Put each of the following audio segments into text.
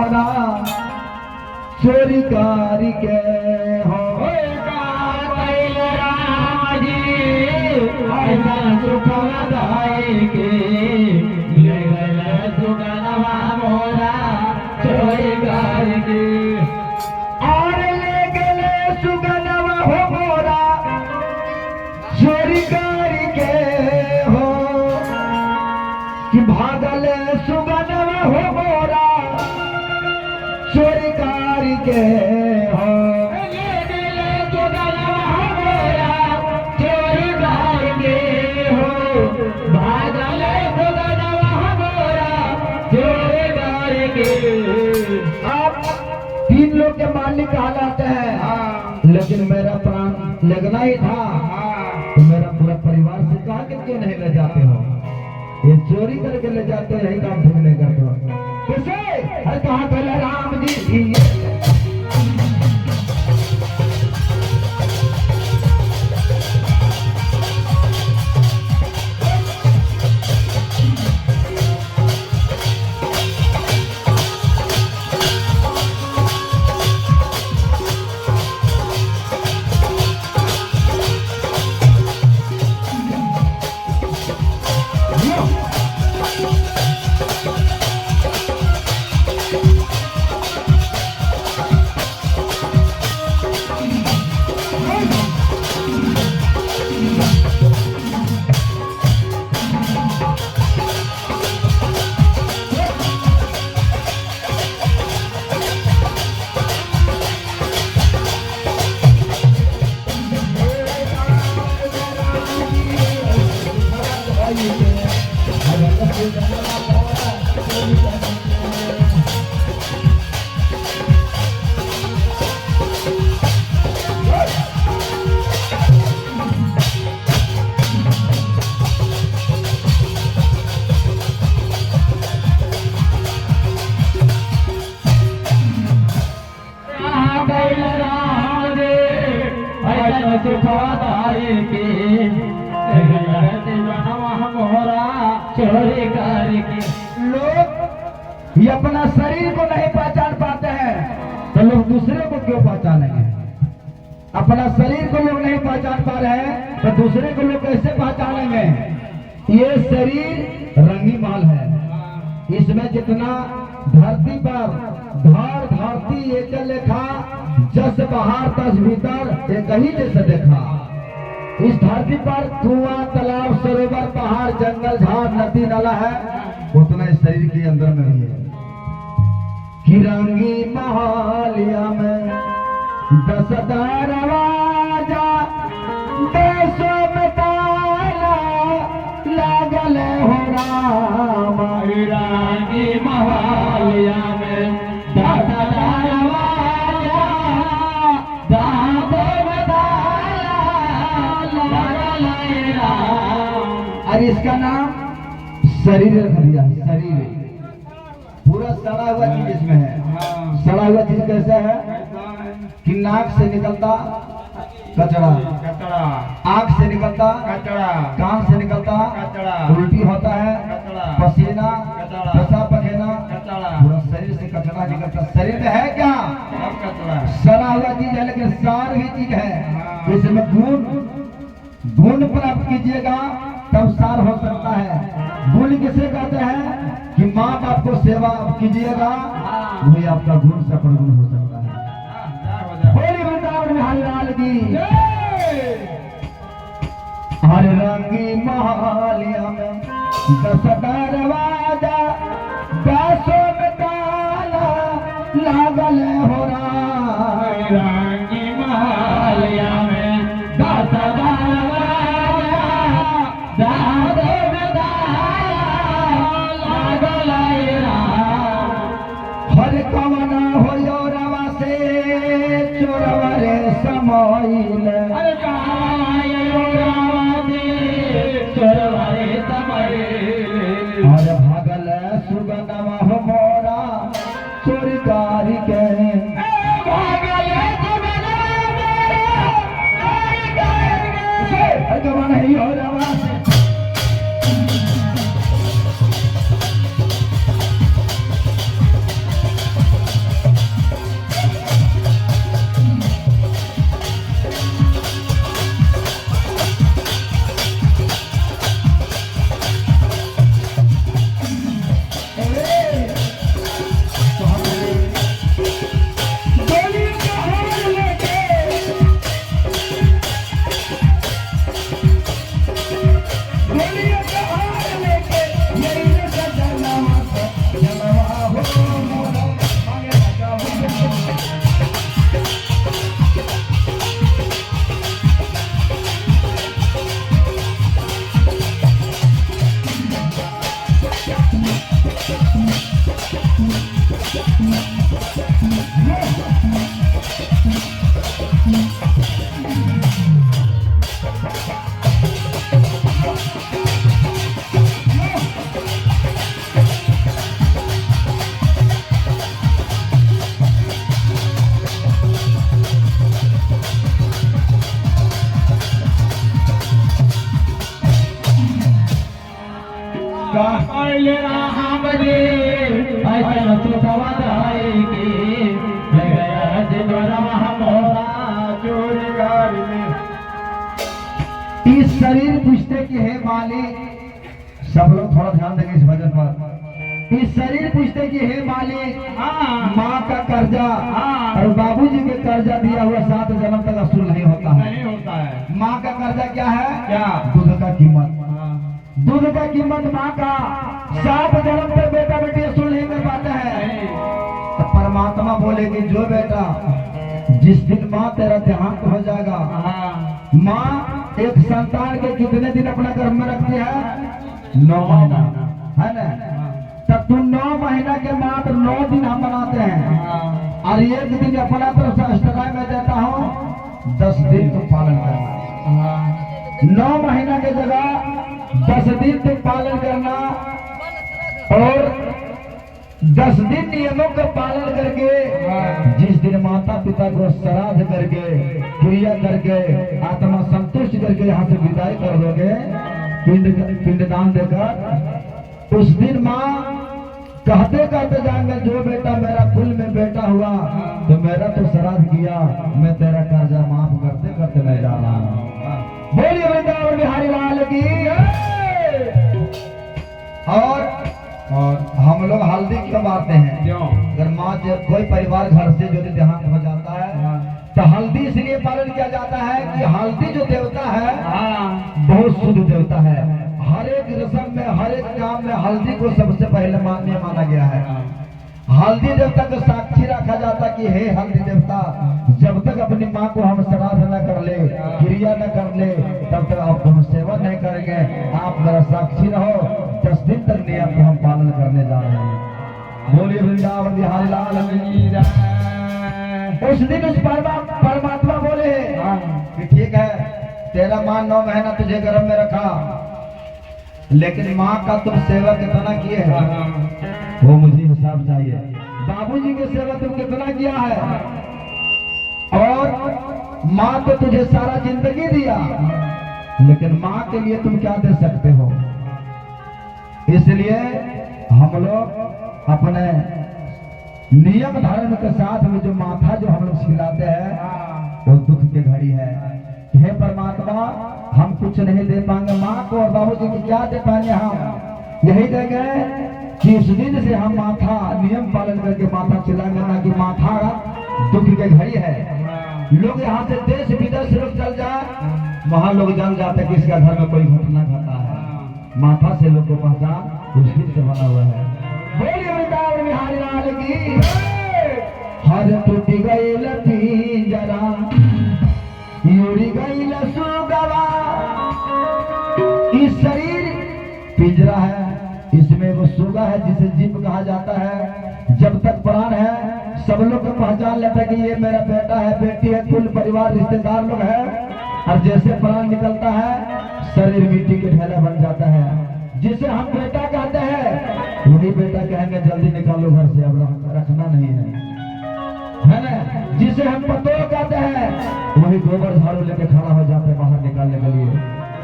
मोरा चोरी कारी के हो ऐसा सुख दाई के ले गए सुगनवा मोरा चोरी कारी के और ले गए सुगनवा हो मोरा चोरी कारी के हो कि भागल सुगनवा हो मोरा चोरी कारी के हो आप 3 लोग के मालिक कहलाते हैं, लेकिन मेरा प्राण लगना ही था तो मेरा पूरा परिवार से कहा कि क्यों नहीं ले जाते हो? ये चोरी करके ले जाते हैं, यही काम ठीक नहीं करते हो। कैसे? अरे कहाँ पहले राम जी चोरी कारी के लोग ये अपना शरीर को नहीं पहचान पाते हैं तो लोग दूसरे को क्यों पहचानेंगे? अपना शरीर को लोग नहीं पहचान पा रहे हैं तो दूसरे को लोग कैसे पहचानेंगे? ये शरीर रंगी माल है, इसमें जितना धरती पर धार धरती एक लेखा जस बाहर तस भीतर एक ही जैसे देखा। इस धरती पर कुआं तालाब सरोवर पहाड़ जंगल झाड़ नदी नाला है, उतना इस शरीर के अंदर में भी है। कि रंगी महालिया में 10 दरवाजा देशों में ताला लागल हो राम। रंगी महालिया में 10 दरवाजा और इसका नाम शरीर रख दिया। शरीर पूरा सड़ा हुआ चीज इसमें है। सड़ा हुआ चीज कैसा है कि नाक से निकलता कचरा, आंख से निकलता कचरा, कान से निकलता कचरा, उल्टी होता है कचरा, पसीना कचरा, पेशाब पखेना, कचरा, पूरा शरीर से कचरा निकलता। शरीर में है क्या? सब कचरा। सड़ा हुआ चीज है, लेकिन सार भी चीज है। इसमें गुण प्राप्त कीजिएगा तब सार हो सकता है। गुण किसे कहते हैं कि माँ बाप को सेवा कीजिएगा वही आपका गुण सफल गुण हो सकता है। होली वृंदावन बिहारी लाल की। हर रंगी महालिया में 10 दरवाजा पैसों में ताला लागल हो रहा। रंगी महालिया में 10 दरवाजा हर कवना हो रवा से चोरवरे समोइल। हर भगल सुगनवा हो मोरा चोरी कारी के। हर कवना हो रवा से पहले राम जी ऐसा सुखवा की ले गया जिनवरवा मोरा चोरी गाड़ी में। इस शरीर पूछते कि हे मालिक, सब लोग थोड़ा ध्यान देंगे इस भजन पर। इस शरीर पूछते कि हे मालिक, हाँ माँ का कर्जा हाँ। और बाबूजी के कर्जा दिया हुआ 7 जन्म तक वसूल नहीं होता है। नहीं होता है। माँ का कर्जा क्या है? क्या? दूध का कीमत। हाँ। दूध का कीमत माँ का 7 जन्म तक बेटा बेटी वसूल नहीं कर पाते हैं। नहीं। तो परमात्मा बोले कि जो बेटा जिस दिन माँ तेरा देहांत हो जाएगा, हाँ। माँ एक संतान के कितने दिन अपना गर्भ में रखती है? 9 महीना, है ना? तब तू 9 महीना के मात्र 9 दिन हम मनाते हैं, हाँ। और एक दिन अपना तरफ से अष्टराय में देता हूँ, 10 दिन तो पालन करना। हाँ। 9 महीना के जगह 10 दिन तक पालन करना, और 10 दिन नियमों का पालन करके जिस दिन माता पिता को श्राद्ध करके क्रिया करके आत्मा संतुष्ट करके यहाँ से विदाई कर दोगे, पिंडदान देकर, उस दिन माँ कहते कहते जाएंगे जो बेटा मेरा कुल में बेटा हुआ तो मेरा तो श्राद्ध किया, मैं तेरा कर्जा माफ करते करते मैं जा रहा हूँ। बोलिए वृंदावन बिहारी लाल की। और हम लोग हल्दी क्यों बांटते हैं? क्यों? अगर माँ जब कोई परिवार घर से जो देहांत हो जाता है तो हल्दी इसलिए पालन किया जाता है कि हल्दी जो देवता है हाँ। बहुत शुद्ध देवता है। हर एक रस्म में हर एक काम में हल्दी को सबसे पहले मान्य माना गया है। हल्दी देवता को साक्षी रखा जाता कि हे हल्दी देवता, जब तक अपनी माँ को हम श्राद्ध न कर ले, क्रिया न कर ले, तब तक आप हम सेवा नहीं करेंगे। आप मेरा साक्षी रहो, 10 दिन तक नियम को हम पालन करने जा रहे हैं। बोलिए वृंदावन बिहारी लाल की जय। उस दिन उस परमात्मा बोले कि ठीक है, तेरा माँ 9 महीना तुझे गर्भ में रखा, लेकिन माँ का तुम सेवा कितना किए है वो मुझे हिसाब चाहिए। बाबूजी की सेवा तुम कितना किया है, और माँ तो तुझे सारा जिंदगी दिया, लेकिन माँ के लिए तुम क्या दे सकते हो? इसलिए हम लोग अपने नियम धर्म के साथ में जो माथा जो हम लोग खिलाते हैं वो दुख की घड़ी है। हे परमात्मा, हम कुछ नहीं दे पाएंगे माँ को और बाबूजी को, क्या दे पाएंगे हम? यही देंगे कि उस दिन से हम माथा नियम पालन करके माथा चिल्लाएंगे, ना कि माथा दुख की घड़ी है। लोग यहाँ से देश विदेश लोग चल जाए, वहाँ लोग जान जाते हैं कि इसका घर में कोई घटना घटा है। माथा से लोग को पहचान उस दिन से बना हुआ है। बोलिए वृंदावन बिहारी लाल की। हर टूट गई लती जरा उड़ी गई सुगवा। इस शरीर पिंजरा है, इसमें वो सुगा है जिसे जीव कहा जाता है। जब तक प्राण है सब लोग को पहचान लेता है कि ये मेरा बेटा है, बेटी है, कुल परिवार रिश्तेदार लोग है। और जैसे प्राण निकलता है शरीर मिट्टी के ढेला बन जाता है। जिसे हम बेटा कहते हैं वही बेटा कहेंगे जल्दी निकालो घर से, अब रखना नहीं है ना। जिसे हम पतो कहते हैं वही गोबर झाड़ू लेके खड़ा हो जाते हैं बाहर निकालने के लिए।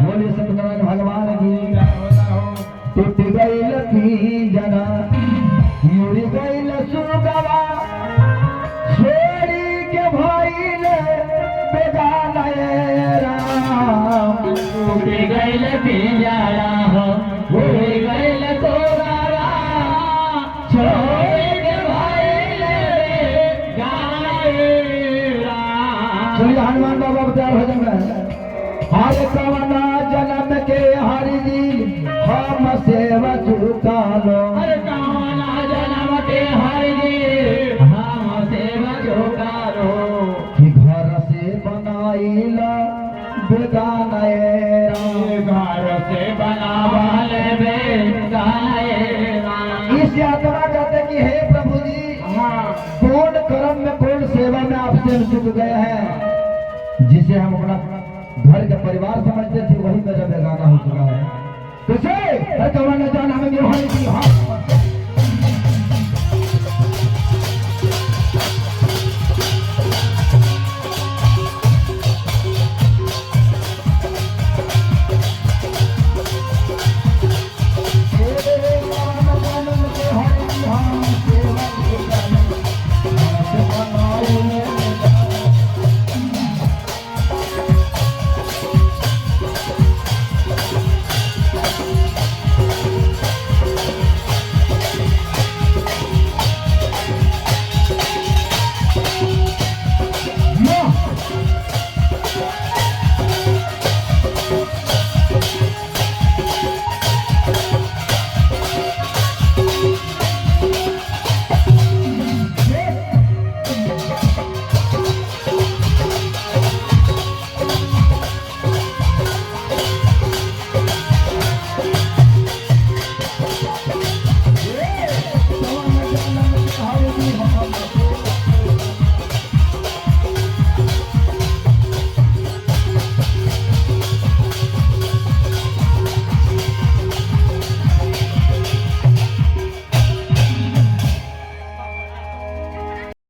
बोलिए सत्यनारायण भगवान की। टूट गई लकी जना उड़ी गई सुगवा, छोड़ी के भाई ले बेगाना राम। टूट गई पिंजरा हो, उड़ गई तोरा, छोड़ के भाई ले गाना। चलिए हनुमान बाबा तैयार हो जाएंगे। हर कवना जन्म के हरि जी हम सेवा चुका लो। हर कवना जन्म के हरि जी हम सेवा चुका लो। कि घर से बनाइला बेगाना घर से बनावल बेगाना। इस आत्मा कहते कि हे प्रभु जी, चुके हैं। जिसे हम अपना घर का परिवार समझते थे वही मेरा बेगाना हो चुका है। कैसे? अरे कौन न जाना हमें